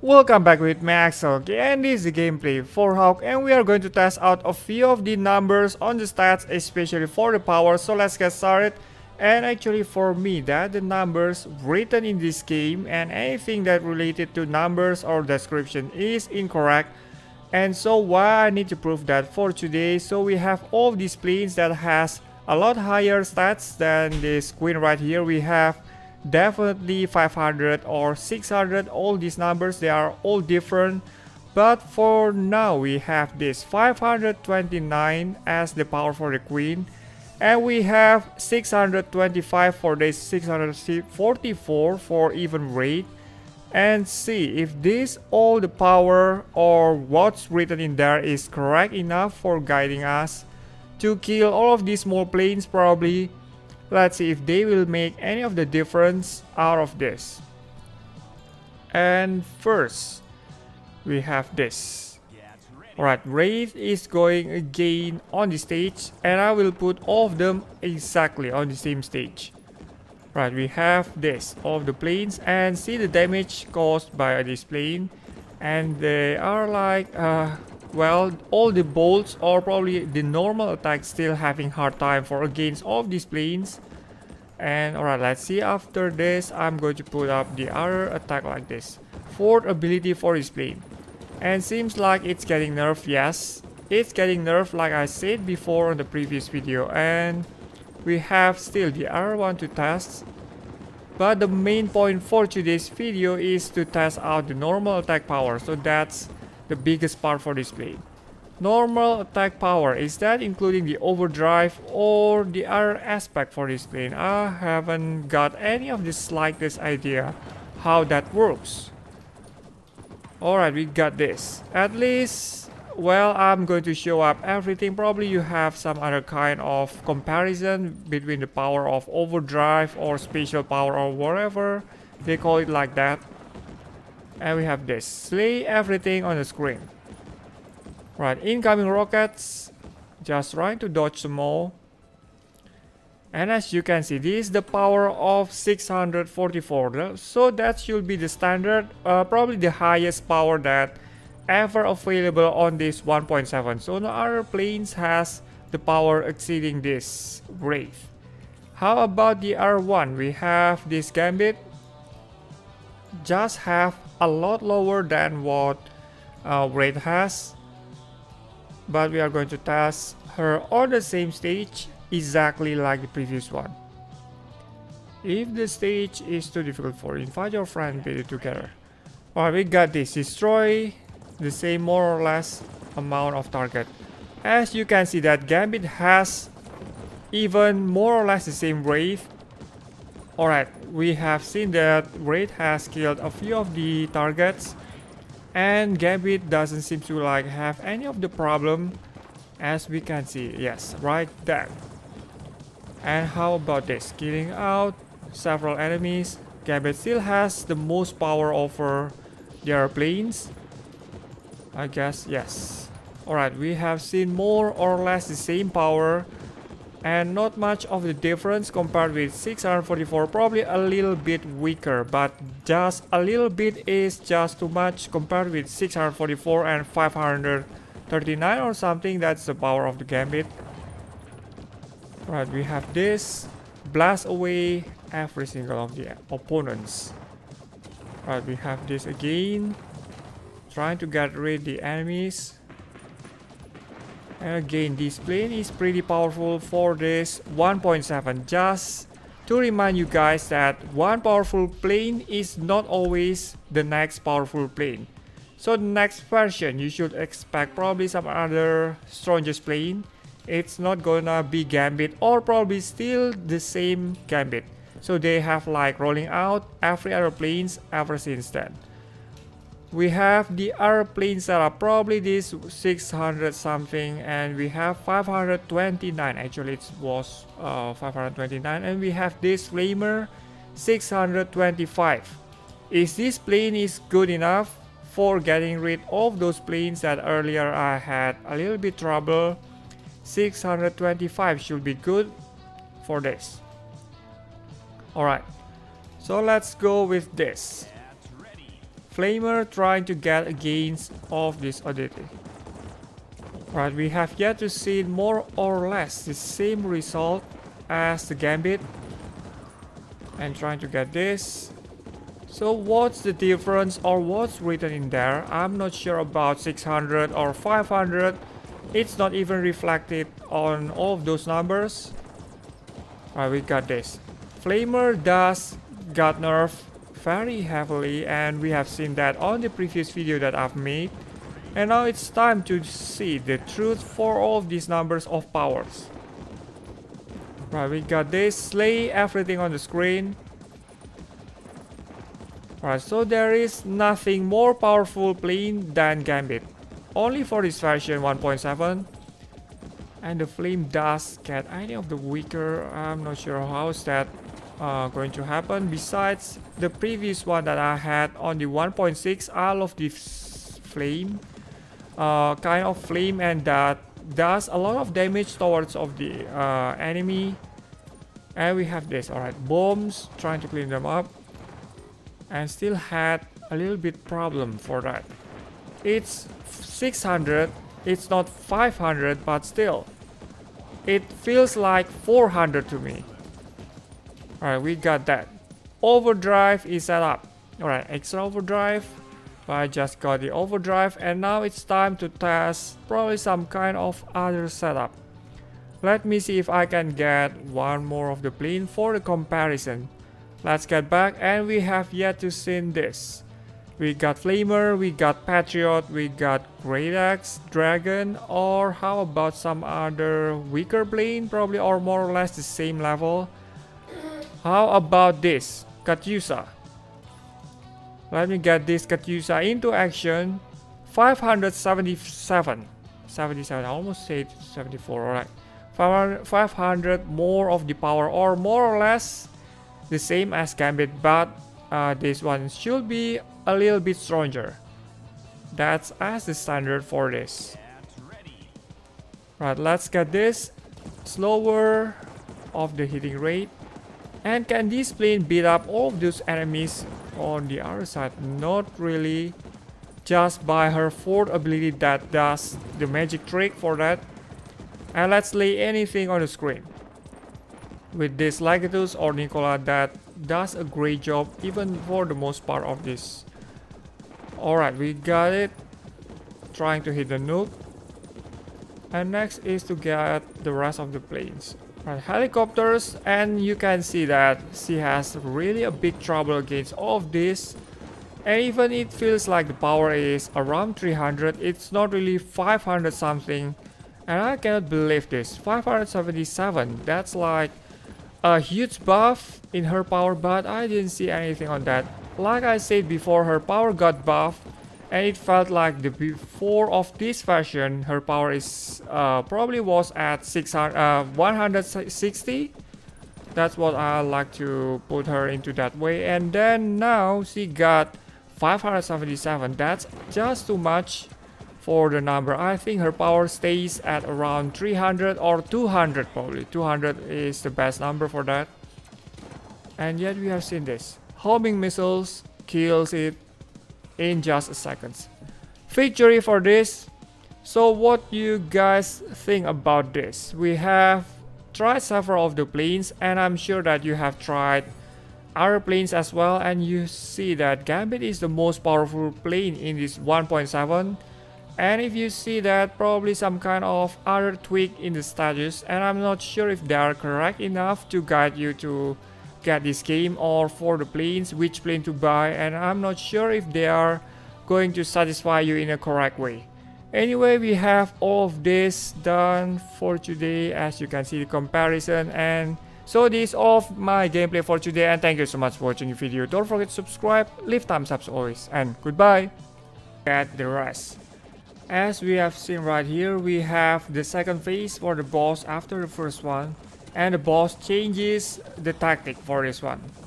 Welcome back with me, Axel, and this is the gameplay for Hawk, and we are going to test out a few of the numbers on the stats, especially for the power. So let's get started. And actually for me, that the numbers written in this game and anything that related to numbers or description is incorrect. And so why I need to prove that for today. So we have all of these planes that has a lot higher stats than this queen right here. We have definitely 500 or 600. All these numbers, they are all different, but for now we have this 529 as the power for the queen, and we have 625 for this, 644 for even rate. And see if this all the power or what's written in there is correct enough for guiding us to kill all of these small planes. Probably let's see if they will make any of the difference out of this. And first we have this. Alright, Wraith is going again on the stage, and I will put all of them exactly on the same stage. Right, we have this, all of the planes, and see the damage caused by this plane. And they are like, well, all the bolts or probably the normal attack still having hard time for against all of these planes. And alright, let's see after this. I'm going to put up the other attack like this. Fourth ability for this plane. And seems like it's getting nerfed. Yes, it's getting nerfed like I said before on the previous video. And we have still the other one to test. But the main point for today's video is to test out the normal attack power. So that's the biggest part for this plane. Normal attack power, is that including the overdrive or the other aspect for this plane? I haven't got any of the slightest idea how that works. Alright, we got this. At least, well, I'm going to show up everything. Probably you have some other kind of comparison between the power of overdrive or special power or whatever they call it like that. And we have this. Slay everything on the screen. Right, incoming rockets. Just trying to dodge them all. And as you can see, this is the power of 644. So that should be the standard, probably the highest power that ever available on this 1.7. So no other planes has the power exceeding this Wraith. How about the R1? We have this Gambit. Just have a lot lower than what Wraith has. But we are going to test her on the same stage, exactly like the previous one. If the stage is too difficult for you, invite your friend, build it together. Alright, we got this. Destroy the same more or less amount of target. As you can see that Gambit has even more or less the same Wraith. Alright, we have seen that Wraith has killed a few of the targets, and Gambit doesn't seem to like have any of the problem, as we can see. Yes, right there. And how about this? Killing out several enemies. Gambit still has the most power over the other planes, I guess. Yes. Alright, we have seen more or less the same power and not much of the difference compared with 644. Probably a little bit weaker, but just a little bit is just too much compared with 644 and 539 or something. That's the power of the Gambit. Right, we have this. Blast away every single of the opponents. Right, we have this again. Trying to get rid of the enemies. And again, this plane is pretty powerful for this 1.7. Just to remind you guys that one powerful plane is not always the next powerful plane. So the next version, you should expect probably some other strongest plane. It's not gonna be Gambit, or probably still the same Gambit. So they have like rolling out every other planes ever since then. We have the other planes that are probably this 600 something, and we have 529. Actually it was 529, and we have this Flamer 625. Is this plane is good enough for getting rid of those planes that earlier I had a little bit trouble? 625 should be good for this. Alright, so let's go with this. Flamer trying to get against of this oddity. Right, we have yet to see more or less the same result as the Gambit. And trying to get this. So what's the difference or what's written in there? I'm not sure about 600 or 500. It's not even reflected on all of those numbers. Alright, we got this. Flamer does got nerfed very heavily, and we have seen that on the previous video that I've made. And now it's time to see the truth for all of these numbers of powers. Right, we got this. Slay everything on the screen. Right, so there is nothing more powerful plane than Gambit. Only for this version 1.7. And the flame does get any of the weaker. I'm not sure how is that going to happen. Besides the previous one that I had on the 1.6, I love this flame. Kind of flame, and that does a lot of damage towards of the enemy. And we have this. Alright, bombs, trying to clean them up. And still had a little bit problem for that. It's 600, it's not 500, but still it feels like 400 to me. Alright, we got that. Overdrive is set up. Alright, extra overdrive. I just got the overdrive, and now it's time to test probably some kind of other setup. Let me see if I can get one more of the plane for the comparison. Let's get back, and we have yet to see this. We got Flamer, we got Patriot, we got Great Axe, Dragon, or how about some other weaker plane, probably, or more or less the same level. How about this, Katusa? Let me get this Katusa into action. 577. 77, I almost said 74, alright. 500 more of the power, or more or less the same as Gambit, but this one should be a little bit stronger. That's as the standard for this. Right, let's get this. Slower of the hitting rate. And can this plane beat up all of those enemies on the other side? Not really. Just by her fourth ability that does the magic trick for that. And let's lay anything on the screen. With this Legatus or Nicola that does a great job even for the most part of this. Alright, we got it. Trying to hit the nuke. And next is to get the rest of the planes. Right, helicopters, and you can see that she has really a big trouble against all of this. And even it feels like the power is around 300, it's not really 500 something. And I cannot believe this. 577, that's like a huge buff in her power, but I didn't see anything on that. Like I said before, her power got buffed, and it felt like the before of this version, her power is probably was at 160. That's what I like to put her into that way. And then now she got 577. That's just too much for the number. I think her power stays at around 300 or 200 probably. 200 is the best number for that. And yet we have seen this. Homing missiles kills it in just a second. Victory for this. So what you guys think about this? We have tried several of the planes, and I'm sure that you have tried other planes as well, and you see that Gambit is the most powerful plane in this 1.7. And if you see that, probably some kind of other tweak in the status, and I'm not sure if they are correct enough to guide you to get this game, or for the planes, which plane to buy, and I'm not sure if they are going to satisfy you in a correct way. Anyway, we have all of this done for today, as you can see the comparison. And so this is all of my gameplay for today, and thank you so much for watching the video. Don't forget to subscribe, leave thumbs up as always, and goodbye. Get the rest. As we have seen right here, we have the second phase for the boss after the first one, and the boss changes the tactic for this one.